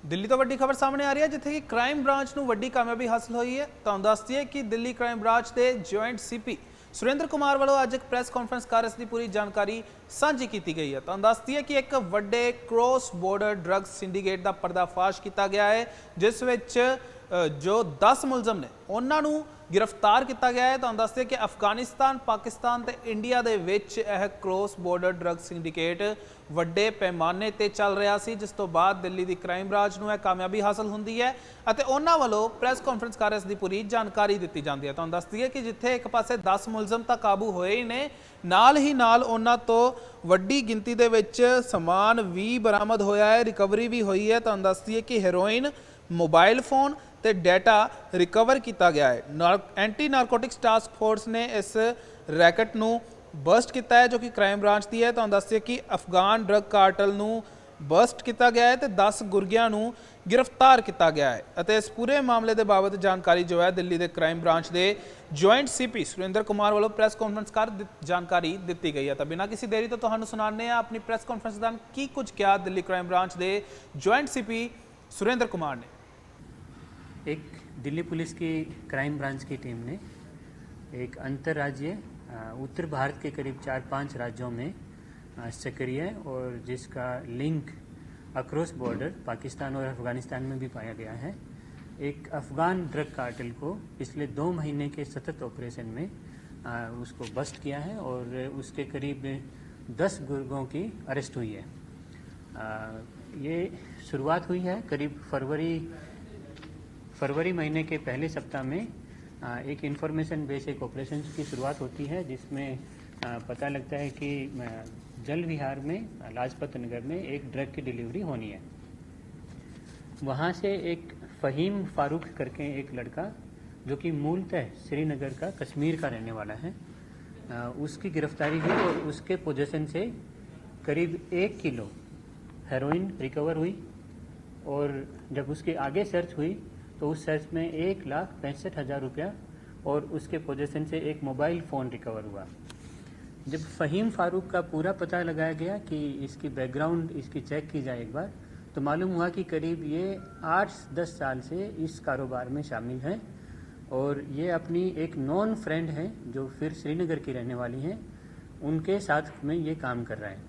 दिल्ली तो वड्डी खबर सामने आ रही है जिथे कि क्राइम ब्रांच ਨੂੰ ਵੱਡੀ ਕਾਮਯਾਬੀ ਹਾਸਲ ਹੋਈ ਹੈ। ਤੁਹਾਨੂੰ ਦੱਸ ਦਈਏ ਕਿ ਦਿੱਲੀ ਕ੍ਰਾइम ब्रांच ਦੇ ਜੁਆਇੰਟ ਸੀਪੀ ਸੁਰਿੰਦਰ ਕੁਮਾਰ ਵੱਲੋਂ ਅੱਜ ਇੱਕ ਪ੍ਰੈਸ ਕਾਨਫਰੰਸ ਕਰ ਇਸ ਦੀ ਪੂਰੀ ਜਾਣਕਾਰੀ ਸਾਂਝੀ ਕੀਤੀ ਗਈ ਹੈ। ਤੁਹਾਨੂੰ ਦੱਸ ਦਈਏ ਕਿ ਇੱਕ ਵੱਡੇ ਕ੍ਰੋਸ ਬਾਰਡਰ ਡਰੱਗਸ ਸਿੰਡੀਕੇਟ ਦਾ ਪਰਦਾਫਾਸ਼ ਕੀਤਾ ਗਿਆ ਹੈ ਜਿਸ ਵਿੱਚ जो 10 मुलजम ने उन्होंने गिरफ्तार किया गया है। तो दस दिए कि अफगानिस्तान पाकिस्तान ते इंडिया दे विच यह क्रॉस बॉर्डर ड्रग सिंडिकेट वड्डे पैमाने ते चल रहा सी जिस तो बाद दिल्ली की क्राइम ब्रांच नूं कामयाबी हासिल हुंदी है अते उन्हां वल्लों प्रेस कॉन्फ्रेंस कर इस दी पूरी जानकारी दी जाती है। तो दस दिए कि जिथे एक पासे 10 मुलजम तां काबू होए ही ने नाल ही नाल उन्हां तो वड्डी गिनती दे विच समान भी बरामद होया है, रिकवरी भी हुई है। तो दस दिए कि हेरोइन मोबाइल फोन ते डाटा रिकवर किया गया है। एंटी नारकोटिक्स टास्क फोर्स ने इस रैकेट नूं बस्ट किया है जो कि क्राइम ब्रांच की है। तो दसिए कि अफगान ड्रग कार्टल नूं बस्ट किया गया है तो 10 गुरगियां नूं गिरफ्तार किया गया है। अते इस पूरे मामले के बाबत जानकारी जो है दिल्ली के क्राइम ब्रांच के जॉइंट सीपी सुरेंद्र कुमार वालों प्रेस कॉन्फ्रेंस कर जानकारी दी गई है। तो बिना किसी देरी तो तुहानूं सुनाने अपनी प्रेस कॉन्फ्रेंस दौरान की कुछ क्या दिल्ली क्राइम ब्रांच के जॉइंट सीपी सुरेंद्र कुमार ने। एक दिल्ली पुलिस की क्राइम ब्रांच की टीम ने एक अंतर्राज्यीय उत्तर भारत के करीब 4-5 राज्यों में सक्रिय और जिसका लिंक अक्रॉस बॉर्डर पाकिस्तान और अफगानिस्तान में भी पाया गया है, एक अफगान ड्रग कार्टेल को पिछले 2 महीने के सतत ऑपरेशन में उसको बस्ट किया है और उसके करीब 10 गुर्गों की अरेस्ट हुई है। ये शुरुआत हुई है करीब फरवरी महीने के पहले सप्ताह में एक इन्फॉर्मेशन बेस एक ऑपरेशन की शुरुआत होती है जिसमें पता लगता है कि जल विहार में लाजपत नगर में एक ड्रग की डिलीवरी होनी है। वहाँ से एक फ़हीम फारूक करके एक लड़का जो कि मूलतः श्रीनगर का कश्मीर का रहने वाला है, उसकी गिरफ्तारी हुई और उसके पोजीशन से करीब 1 किलो हेरोइन रिकवर हुई और जब उसके आगे सर्च हुई तो उस सर्च में 1,65,000 रुपया और उसके पोजीशन से एक मोबाइल फ़ोन रिकवर हुआ। जब फ़हीम फारूक का पूरा पता लगाया गया कि इसकी बैकग्राउंड इसकी चेक की जाए एक बार तो मालूम हुआ कि करीब ये 8-10 साल से इस कारोबार में शामिल है और ये अपनी एक नॉन फ्रेंड है जो फिर श्रीनगर की रहने वाली हैं, उनके साथ में ये काम कर रहा है।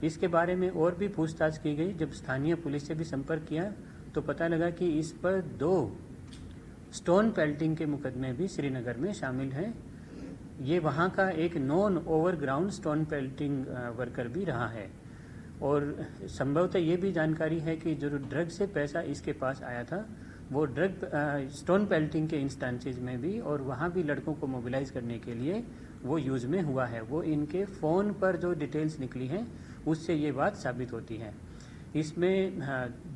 इसके बारे में और भी पूछताछ की गई। जब स्थानीय पुलिस से भी संपर्क किया तो पता लगा कि इस पर 2 स्टोन पेल्टिंग के मुकदमे भी श्रीनगर में शामिल हैं। ये वहाँ का एक non overground stone pelting worker भी रहा है और संभवतः ये भी जानकारी है कि जो ड्रग से पैसा इसके पास आया था वो ड्रग स्टोन पेल्टिंग के इंस्टेंसेस में भी और वहाँ भी लड़कों को मोबिलाइज करने के लिए वो यूज़ में हुआ है। वो इनके फ़ोन पर जो डिटेल्स निकली हैं उससे ये बात साबित होती है। इसमें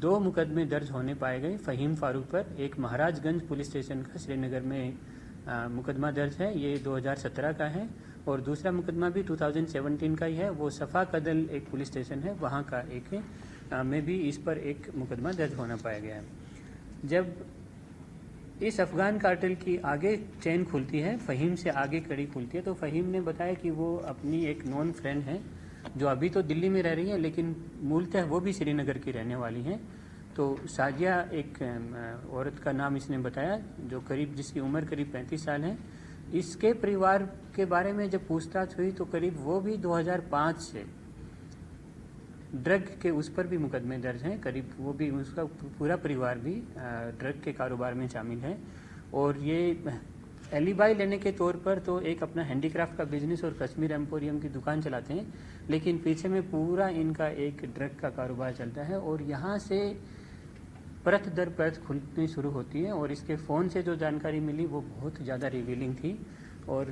2 मुकदमे दर्ज होने पाए गए फ़हीम फारूक पर। एक महाराजगंज पुलिस स्टेशन का श्रीनगर में मुकदमा दर्ज है, ये 2017 का है और दूसरा मुकदमा भी 2017 का ही है, वो सफ़ा कदल एक पुलिस स्टेशन है वहाँ का एक में भी इस पर एक मुकदमा दर्ज होना पाया गया है। जब इस अफ़गान कार्टेल की आगे चेन खुलती है, फ़हीम से आगे कड़ी खुलती है, तो फ़हीम ने बताया कि वो अपनी एक नॉन फ्रेंड है जो अभी तो दिल्ली में रह रही है लेकिन मूलतः वो भी श्रीनगर की रहने वाली हैं। तो साजिया एक औरत का नाम इसने बताया जो जिसकी उम्र करीब 35 साल है। इसके परिवार के बारे में जब पूछताछ हुई तो करीब वो भी 2005 से ड्रग के उस पर भी मुकदमे दर्ज हैं, करीब वो भी उसका पूरा परिवार भी ड्रग के कारोबार में शामिल है। और ये एलिबाई लेने के तौर पर तो एक अपना हैंडीक्राफ्ट का बिजनेस और कश्मीर एम्पोरियम की दुकान चलाते हैं लेकिन पीछे में पूरा इनका एक ड्रग का कारोबार चलता है और यहाँ से परत दर परत खुलनी शुरू होती है और इसके फ़ोन से जो जानकारी मिली वो बहुत ज़्यादा रिवीलिंग थी और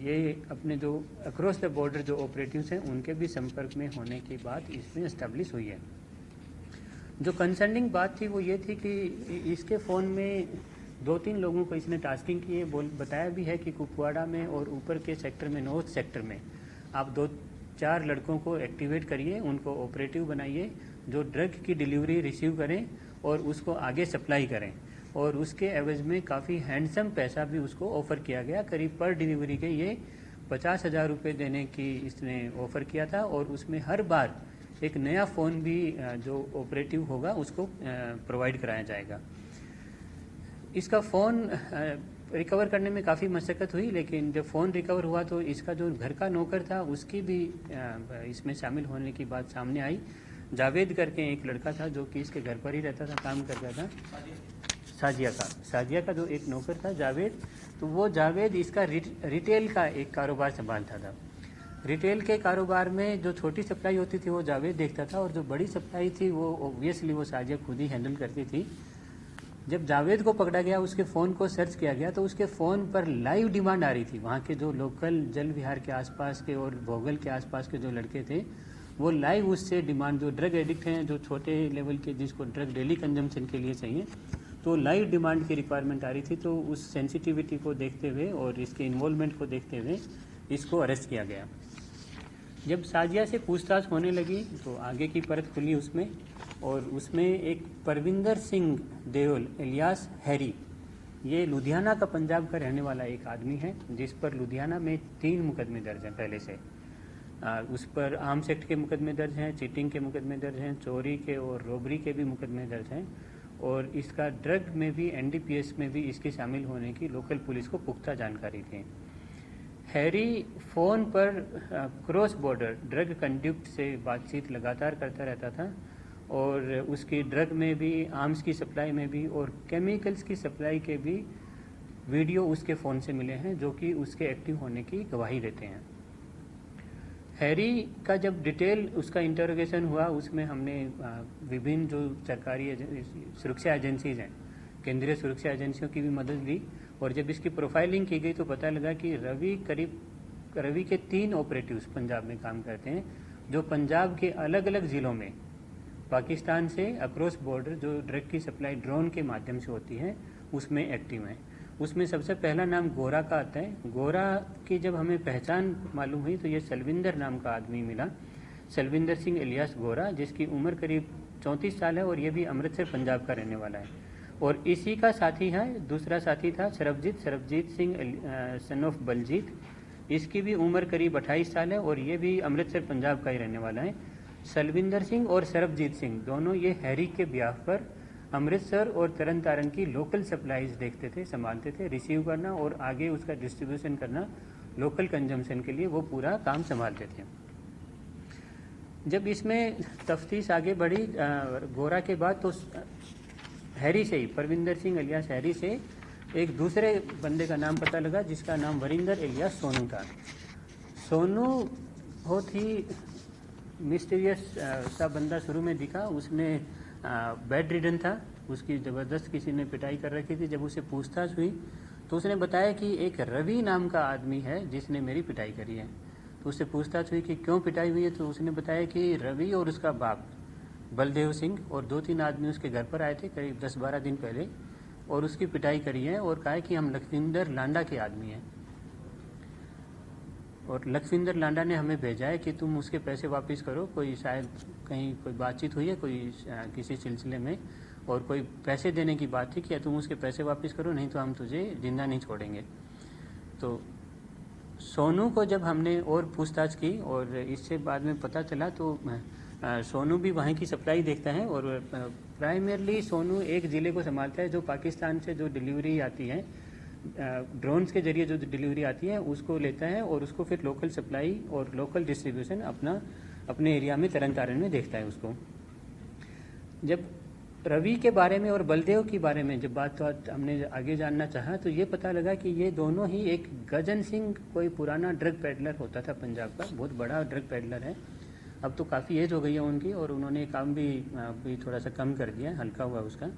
ये अपने जो अक्रॉस द बॉर्डर जो ऑपरेटिव्स हैं उनके भी संपर्क में होने की बात इसमें इस्टेब्लिश हुई है। जो कंसर्निंग बात थी वो ये थी कि इसके फ़ोन में 2-3 लोगों को इसने टास्किंग की है, बताया भी है कि कुपवाड़ा में और ऊपर के सेक्टर में नॉर्थ सेक्टर में आप 2-4 लड़कों को एक्टिवेट करिए, उनको ऑपरेटिव बनाइए जो ड्रग की डिलीवरी रिसीव करें और उसको आगे सप्लाई करें और उसके एवज में काफ़ी हैंडसम पैसा भी उसको ऑफ़र किया गया। करीब पर डिलीवरी के ये 50,000 रुपये देने की इसने ऑफ़र किया था और उसमें हर बार एक नया फ़ोन भी जो ऑपरेटिव होगा उसको प्रोवाइड कराया जाएगा। इसका फ़ोन रिकवर करने में काफ़ी मशक्क़त हुई, लेकिन जब फ़ोन रिकवर हुआ तो इसका जो घर का नौकर था उसकी भी इसमें शामिल होने की बात सामने आई। जावेद करके एक लड़का था जो कि इसके घर पर ही रहता था, काम करता था। साजिया का जो एक नौकर था जावेद, तो वो जावेद इसका रिटेल का एक कारोबार संभालता था। रिटेल के कारोबार में जो छोटी सप्लाई होती थी वो जावेद देखता था, और जो बड़ी सप्लाई थी वो ऑब्वियसली वो साजिया खुद ही हैंडल करती थी। जब जावेद को पकड़ा गया, उसके फ़ोन को सर्च किया गया तो उसके फ़ोन पर लाइव डिमांड आ रही थी। वहाँ के जो लोकल जल विहार के आसपास के और भोगल के आसपास के जो लड़के थे वो लाइव उससे डिमांड, जो ड्रग एडिक्ट हैं, जो छोटे लेवल के जिसको ड्रग डेली कंजम्पशन के लिए चाहिए, तो लाइव डिमांड की रिक्वायरमेंट आ रही थी। तो उस सेंसिटिविटी को देखते हुए और इसके इन्वॉल्वमेंट को देखते हुए इसको अरेस्ट किया गया। जब साजिया से पूछताछ होने लगी तो आगे की परत खुली उसमें, और उसमें एक परविंदर सिंह देओल एलियास हैरी, ये लुधियाना का पंजाब का रहने वाला एक आदमी है, जिस पर लुधियाना में 3 मुकदमे दर्ज हैं पहले से। उस पर आर्म्स एक्ट के मुकदमे दर्ज हैं, चीटिंग के मुकदमे दर्ज हैं, चोरी के और रॉबरी के भी मुकदमे दर्ज हैं, और इसका ड्रग में भी एनडीपीएस में भी इसके शामिल होने की लोकल पुलिस को पुख्ता जानकारी थी। हैरी फ़ोन पर क्रॉस बॉर्डर ड्रग कंड्यूक्ट से बातचीत लगातार करता रहता था, और उसकी ड्रग में भी, आर्म्स की सप्लाई में भी और केमिकल्स की सप्लाई के भी वीडियो उसके फ़ोन से मिले हैं, जो कि उसके एक्टिव होने की गवाही देते हैं। हैरी का जब डिटेल उसका इंटरोगेशन हुआ, उसमें हमने विभिन्न जो सरकारी सुरक्षा एजेंसीज हैं, केंद्रीय सुरक्षा एजेंसियों की भी मदद ली, और जब इसकी प्रोफाइलिंग की गई तो पता लगा कि रवि के 3 ऑपरेटिव्स पंजाब में काम करते हैं, जो पंजाब के अलग अलग ज़िलों में पाकिस्तान से अक्रॉस बॉर्डर जो ड्रग की सप्लाई ड्रोन के माध्यम से होती है उसमें एक्टिव हैं। उसमें सबसे पहला नाम गोरा का आता है। गोरा की जब हमें पहचान मालूम हुई तो ये सलविंदर नाम का आदमी मिला, सलविंदर सिंह एलियास गोरा, जिसकी उम्र करीब 34 साल है, और ये भी अमृतसर पंजाब का रहने वाला है। और इसी का साथी है, दूसरा साथी था सरबजीत सिंह सन ऑफ बलजीत, इसकी भी उम्र करीब 28 साल है, और ये भी अमृतसर पंजाब का ही रहने वाला है। सलविंदर सिंह और सरबजीत सिंह दोनों ये हैरी के ब्याह पर अमृतसर और तरन तारण की लोकल सप्लाईज देखते थे, संभालते थे, रिसीव करना और आगे उसका डिस्ट्रीब्यूशन करना लोकल कंजम्पशन के लिए, वो पूरा काम संभालते थे। जब इसमें तफ्तीश आगे बढ़ी गोरा के बाद, तो हैरी से ही, परविंदर सिंह एलियास हैरी से एक दूसरे बंदे का नाम पता लगा, जिसका नाम वरिंदर एलियास सोनू था। सोनू बहुत ही मिस्टीरियस सा बंदा शुरू में दिखा। उसने बेड रिडन था, उसकी ज़बरदस्त किसी ने पिटाई कर रखी थी। जब उसे पूछताछ हुई तो उसने बताया कि एक रवि नाम का आदमी है जिसने मेरी पिटाई करी है। तो उससे पूछताछ हुई कि क्यों पिटाई हुई है, तो उसने बताया कि रवि और उसका बाप बलदेव सिंह और 2-3 आदमी उसके घर पर आए थे करीब 10-12 दिन पहले, और उसकी पिटाई करी है, और कहा कि हम लखविंदर लांडा के आदमी हैं, और लखविंदर लांडा ने हमें भेजा है कि तुम उसके पैसे वापस करो। कोई शायद कहीं कोई बातचीत हुई है कोई किसी सिलसिले में, और कोई पैसे देने की बात थी कि तुम उसके पैसे वापस करो, नहीं तो हम तुझे जिंदा नहीं छोड़ेंगे। तो सोनू को जब हमने और पूछताछ की और इससे बाद में पता चला, तो सोनू भी वहाँ की सप्लाई देखता है, और प्राइमरली सोनू एक ज़िले को संभालता है जो पाकिस्तान से जो डिलीवरी आती है, ड्रोन्स के जरिए जो डिलीवरी आती है उसको लेता है, और उसको फिर लोकल सप्लाई और लोकल डिस्ट्रीब्यूशन अपने एरिया में तरन तारण में देखता है उसको। जब रवि के बारे में और बलदेव के बारे में जब बात हमने आगे जानना चाहा, तो ये पता लगा कि ये दोनों ही, एक गजन सिंह कोई पुराना ड्रग पेडलर होता था पंजाब का, बहुत बड़ा ड्रग पेडलर है, अब तो काफ़ी एज हो गई है उनकी, और उन्होंने काम भी थोड़ा सा कम कर दिया, हल्का हुआ उसका।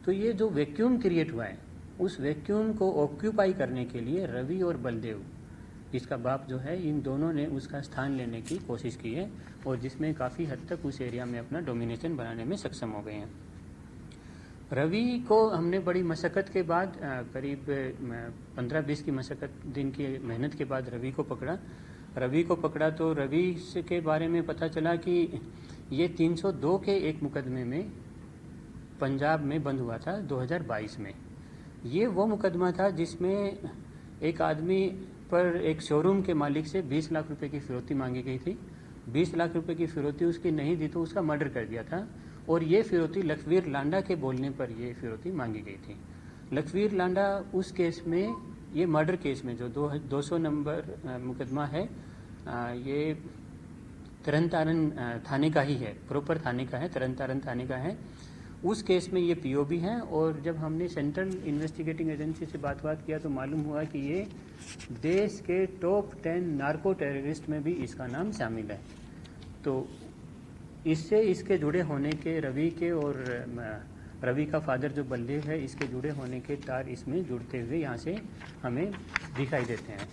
तो ये जो वैक्यूम क्रिएट हुआ है, उस वैक्यूम को ऑक्यूपाई करने के लिए रवि और बलदेव, इसका बाप जो है, इन दोनों ने उसका स्थान लेने की कोशिश की है, और जिसमें काफ़ी हद तक उस एरिया में अपना डोमिनेशन बनाने में सक्षम हो गए हैं। रवि को हमने बड़ी मशक्क़त के बाद, करीब 15-20 की मशक्क़त दिन की मेहनत के बाद रवि को पकड़ा तो रवि के बारे में पता चला कि ये 302 के एक मुकदमे में पंजाब में बंद हुआ था 2022 में। ये वो मुकदमा था जिसमें एक आदमी पर एक शोरूम के मालिक से 20 लाख रुपए की फिरौती मांगी गई थी, 20 लाख रुपए की फिरौती उसकी नहीं दी तो उसका मर्डर कर दिया था। और ये फिरौती लखवीर लांडा के बोलने पर ये फिरौती मांगी गई थी। लखवीर लांडा उस केस में, ये मर्डर केस में जो 200 नंबर मुकदमा है, ये तरन तारण थाने का ही है, प्रॉपर थाने का है, तरन तारण थाने का है। उस केस में ये पीओबी है। और जब हमने सेंट्रल इन्वेस्टिगेटिंग एजेंसी से बात किया तो मालूम हुआ कि ये देश के टॉप 10 नार्को टेररिस्ट में भी इसका नाम शामिल है। तो इससे इसके जुड़े होने के, रवि के और रवि का फादर जो बलदेव है, इसके जुड़े होने के तार इसमें जुड़ते हुए यहाँ से हमें दिखाई देते हैं।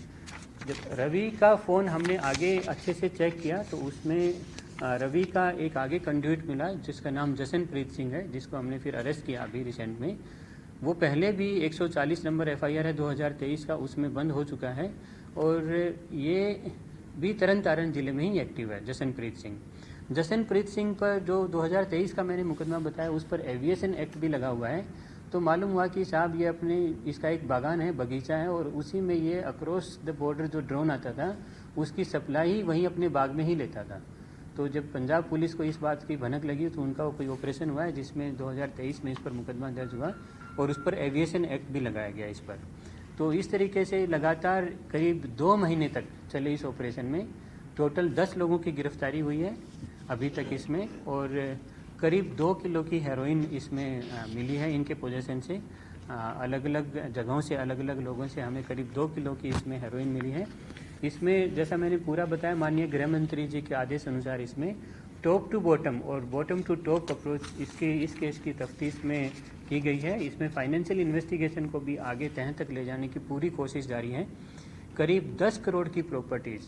जब रवि का फ़ोन हमने आगे अच्छे से चेक किया तो उसमें रवि का एक आगे कंड्यूट मिला जिसका नाम जसनप्रीत सिंह है, जिसको हमने फिर अरेस्ट किया अभी रिसेंट में। वो पहले भी 140 नंबर एफआईआर है 2023 का, उसमें बंद हो चुका है। और ये भी तरन तारण जिले में ही एक्टिव है जसनप्रीत सिंह। जसनप्रीत सिंह पर जो 2023 का मैंने मुकदमा बताया उस पर एविएशन एक्ट भी लगा हुआ है। तो मालूम हुआ कि साहब ये अपने, इसका एक बागान है, बगीचा है, और उसी में ये अक्रॉस द बॉर्डर जो ड्रोन आता था उसकी सप्लाई वहीं अपने बाग में ही लेता था। तो जब पंजाब पुलिस को इस बात की भनक लगी तो उनका कोई ऑपरेशन हुआ है जिसमें 2023 में इस पर मुकदमा दर्ज हुआ और उस पर एविएशन एक्ट भी लगाया गया इस पर। तो इस तरीके से लगातार करीब 2 महीने तक चले इस ऑपरेशन में टोटल 10 लोगों की गिरफ्तारी हुई है अभी तक इसमें। और करीब 2 किलो की हेरोइन इसमें मिली है इनके पोजीशन से। अलग अलग जगहों से, अलग अलग लोगों से हमें करीब 2 किलो की इसमें हेरोइन मिली है। इसमें जैसा मैंने पूरा बताया, माननीय गृह मंत्री जी के आदेश अनुसार इसमें टॉप टू बॉटम और बॉटम टू टॉप अप्रोच इस केस की तफ्तीश में की गई है। इसमें फाइनेंशियल इन्वेस्टिगेशन को भी आगे तह तक ले जाने की पूरी कोशिश जारी है। करीब 10 करोड़ की प्रॉपर्टीज़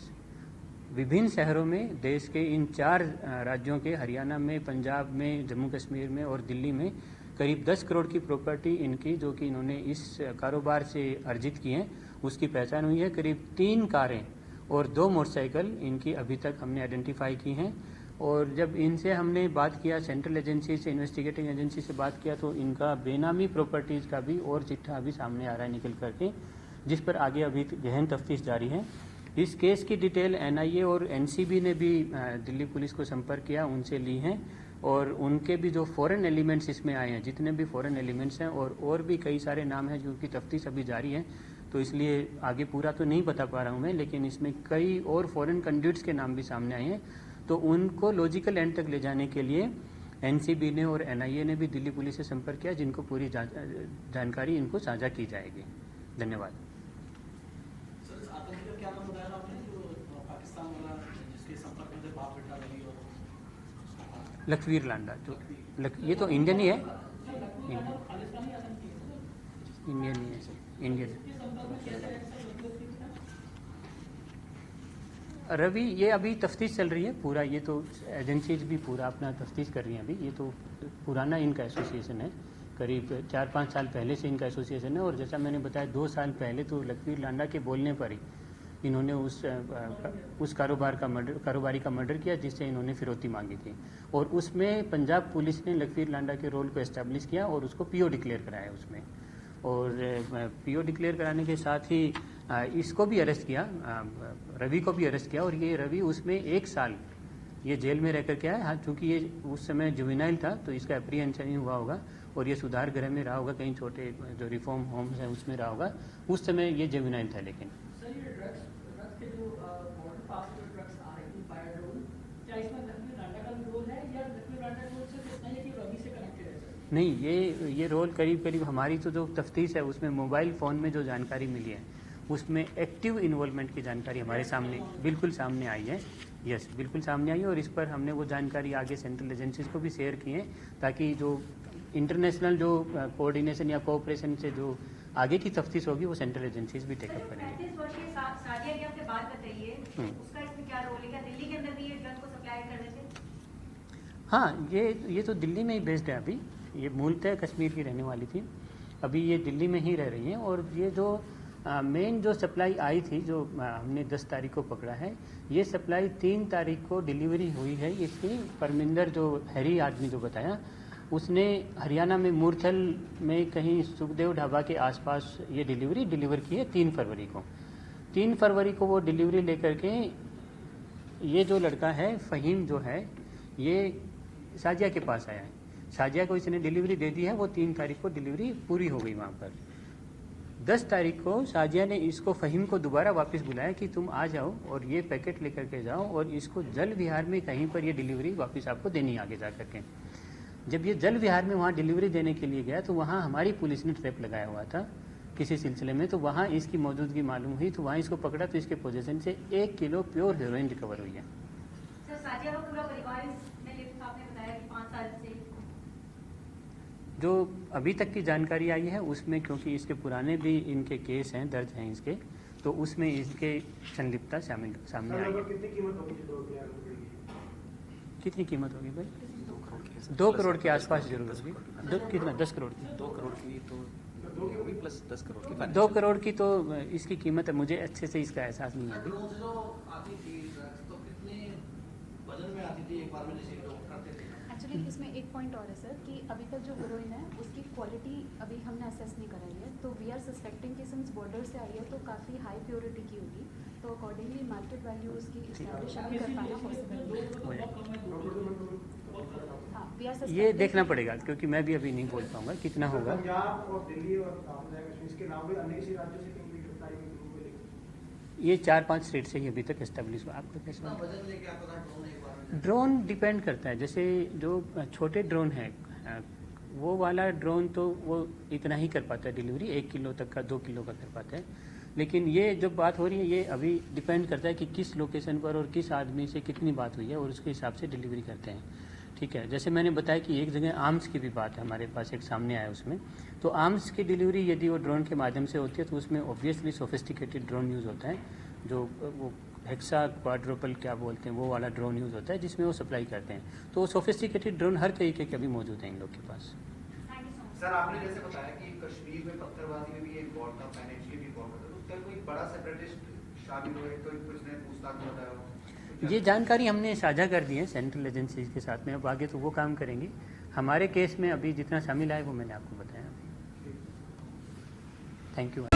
विभिन्न शहरों में, देश के इन 4 राज्यों के, हरियाणा में, पंजाब में, जम्मू कश्मीर में और दिल्ली में करीब 10 करोड़ की प्रॉपर्टी इनकी जो कि इन्होंने इस कारोबार से अर्जित की हैं उसकी पहचान हुई है। करीब 3 कारें और 2 मोटरसाइकिल इनकी अभी तक हमने आइडेंटिफाई की हैं। और जब इनसे हमने बात किया, सेंट्रल एजेंसी से, इन्वेस्टिगेटिंग एजेंसी से बात किया, तो इनका बेनामी प्रॉपर्टीज़ का भी और चिट्ठा अभी सामने आ रहा है निकल करके, जिस पर आगे अभी गहन तफ्तीश जारी है। इस केस की डिटेल एनआईए और एनसीबी ने भी दिल्ली पुलिस को संपर्क किया, उनसे ली हैं। और उनके भी जो फॉरेन एलिमेंट्स इसमें आए हैं, जितने भी फॉरेन एलिमेंट्स हैं, और भी कई सारे नाम हैं जिनकी तफ्तीश अभी जारी है, तो इसलिए आगे पूरा तो नहीं बता पा रहा हूँ मैं, लेकिन इसमें कई और फॉरेन कंड्यूट्स के नाम भी सामने आए हैं। तो उनको लॉजिकल एंड तक ले जाने के लिए एनसीबी ने और एनआईए ने भी दिल्ली पुलिस से संपर्क किया, जिनको पूरी जानकारी इनको साझा की जाएगी। धन्यवाद। लखवीर लांडा, जो ये तो इंडियन ही है, इंडियन ही है सर, इंडियन। रवि, ये अभी तफ्तीश चल रही है पूरा, ये तो एजेंसीज भी पूरा अपना तफ्तीश कर रही हैं अभी। ये तो पुराना इनका एसोसिएशन है, करीब 4-5 साल पहले से इनका एसोसिएशन है। और जैसा मैंने बताया 2 साल पहले तो लखवीर लांडा के बोलने पर ही इन्होंने उस कारोबारी का मर्डर किया जिससे इन्होंने फिरौती मांगी थी। और उसमें पंजाब पुलिस ने लखवीर लांडा के रोल को एस्टैब्लिश किया और उसको पीओ डिक्लेयर कराया उसमें। और पीओ डिक्लेयर कराने के साथ ही इसको भी अरेस्ट किया, रवि को भी अरेस्ट किया। और ये रवि उसमें 1 साल ये जेल में रह कर के आया। हाँ, चूँकि ये उस समय जुवेनाइल था तो इसका एप्रीहेंशन ही हुआ होगा और ये सुधार गृह में रहा होगा, कहीं छोटे जो रिफॉर्म होम्स हैं उसमें रहा होगा। उस समय ये जुवेनाइल था। लेकिन नहीं, ये रोल करीब हमारी तो जो तफ्तीश है उसमें मोबाइल फ़ोन में जो जानकारी मिली है उसमें एक्टिव इन्वॉल्वमेंट की जानकारी हमारे सामने बिल्कुल सामने आई है। यस, बिल्कुल सामने आई है। और इस पर हमने वो जानकारी आगे सेंट्रल एजेंसीज को भी शेयर की है ताकि जो इंटरनेशनल जो कोऑर्डिनेशन या कोऑपरेशन से जो आगे की तफ्तीश होगी वो सेंट्रल एजेंसीज भी टेकअप करेंगे। हाँ, ये तो दिल्ली में ही बेस्ड है अभी। ये मूलतः कश्मीर की रहने वाली थी, अभी ये दिल्ली में ही रह रही हैं। और ये जो मेन जो सप्लाई आई थी, जो हमने 10 तारीख को पकड़ा है, ये सप्लाई 3 तारीख को डिलीवरी हुई है। इसकी परमिंदर जो हैरी आदमी जो बताया, उसने हरियाणा में मूरथल में कहीं सुखदेव ढाबा के आसपास ये डिलीवर की है 3 फरवरी को। 3 फरवरी को वो डिलीवरी लेकर के ये जो लड़का है फ़हीम जो है, ये शाजिया के पास आया है। शाजिया को इसने डिलीवरी दे दी है, वो 3 तारीख को डिलीवरी पूरी हो गई वहाँ पर। 10 तारीख को शाजिया ने इसको फ़हीम को दोबारा वापस बुलाया कि तुम आ जाओ और ये पैकेट लेकर के जाओ और इसको जल विहार में कहीं पर ये डिलीवरी वापस आपको देनी आगे जा करके। जब ये जल विहार में वहाँ डिलीवरी देने के लिए गया तो वहाँ हमारी पुलिस ने ट्रैप लगाया हुआ था किसी सिलसिले में, तो वहाँ इसकी मौजूदगी मालूम हुई, तो वहाँ इसको पकड़ा तो इसके पोजीशन से 1 किलो प्योर हेरोइन रिकवर हुई है। सर, साजिया का पूरा परिवार इसमें लिप्त था, आपने बताया कि 5 साल से। जो अभी तक की जानकारी आई है उसमें, क्योंकि इसके पुराने भी इनके केस हैं, दर्ज हैं इसके, तो उसमें इसके संलिप्तता सामने आई है। कितनी कीमत होगी भाई? 2 करोड़ के आसपास जरूर होगी। कितना? 10 करोड़ की? 2 करोड़ की तो होगी प्लस 10 करोड़ की। 2 करोड़ की तो इसकी कीमत है, मुझे अच्छे से इसका एहसास नहीं है अभी। जो आती थी तो कितने वजन में आती थी एक बार में जैसे लोग करते थे? एक्चुअली इसमें एक पॉइंट और है सर कि अभी तक जो हीरोइन है उसकी क्वालिटी अभी हमने असेस नहीं कराई है, तो वी आर सस्पेक्टिंग कि सिंस बॉर्डर से आई है तो काफ़ी हाई प्योरिटी की होगी, तो अकॉर्डिंगली मार्केट वैल्यू उसकी इस्टेब्लिश अभी कर पाना पॉसिबल नहीं। हाँ, we are ये suspecting- देखना पड़ेगा क्योंकि मैं भी अभी नहीं बोल पाऊंगा कितना होगा। पंजाब और दिल्ली और इसके अलावा भी अन्य किसी राज्यों से कहीं गिरफ्तारी की खबरों को लेकर ये 4-5 स्टेट से ही अभी तक एस्टेब्लिश हुआ। आपको कैसे कितना वजन लेके आता था ड्रोन एक बार में? ड्रोन डिपेंड करता है, जैसे जो छोटे ड्रोन है वो वाला ड्रोन तो वो इतना ही कर पाता है डिलीवरी, 1 किलो तक का, 2 किलो का कर पाता है। लेकिन ये जो बात हो रही है ये अभी डिपेंड करता है कि किस लोकेशन पर और किस आदमी से कितनी बात हुई है और उसके हिसाब से डिलीवरी करते हैं। ठीक है, जैसे मैंने बताया कि एक जगह आर्म्स की भी बात है, हमारे पास एक सामने आया उसमें, तो आर्म्स की डिलीवरी यदि वो ड्रोन के माध्यम से होती है तो उसमें ऑब्वियसली सोफिस्टिकेटेड ड्रोन यूज़ होता है, जो वो हेक्सा क्वाड्रुपल क्या बोलते हैं वो वाला ड्रोन यूज़ होता है जिसमें वो सप्लाई करते हैं। तो सोफिस्टिकेटेड ड्रोन हर तरीके के अभी मौजूद हैं इन लोग के पास। Thank you so much. Sir, आपने जैसे बताया कि कश्मीर में पत्थरबाजी में भी एक बॉट था, फाइनेंशियली भी बॉट था, तो उसका कोई बड़ा सेपरेटिस्ट शामिल हुए तो कुछ ने पूछताछ में बताया हो? ये जानकारी हमने साझा कर दी है सेंट्रल एजेंसीज के साथ में, अब आगे तो वो काम करेंगे। हमारे केस में अभी जितना शामिल आए वो मैंने आपको बताया। Thank you.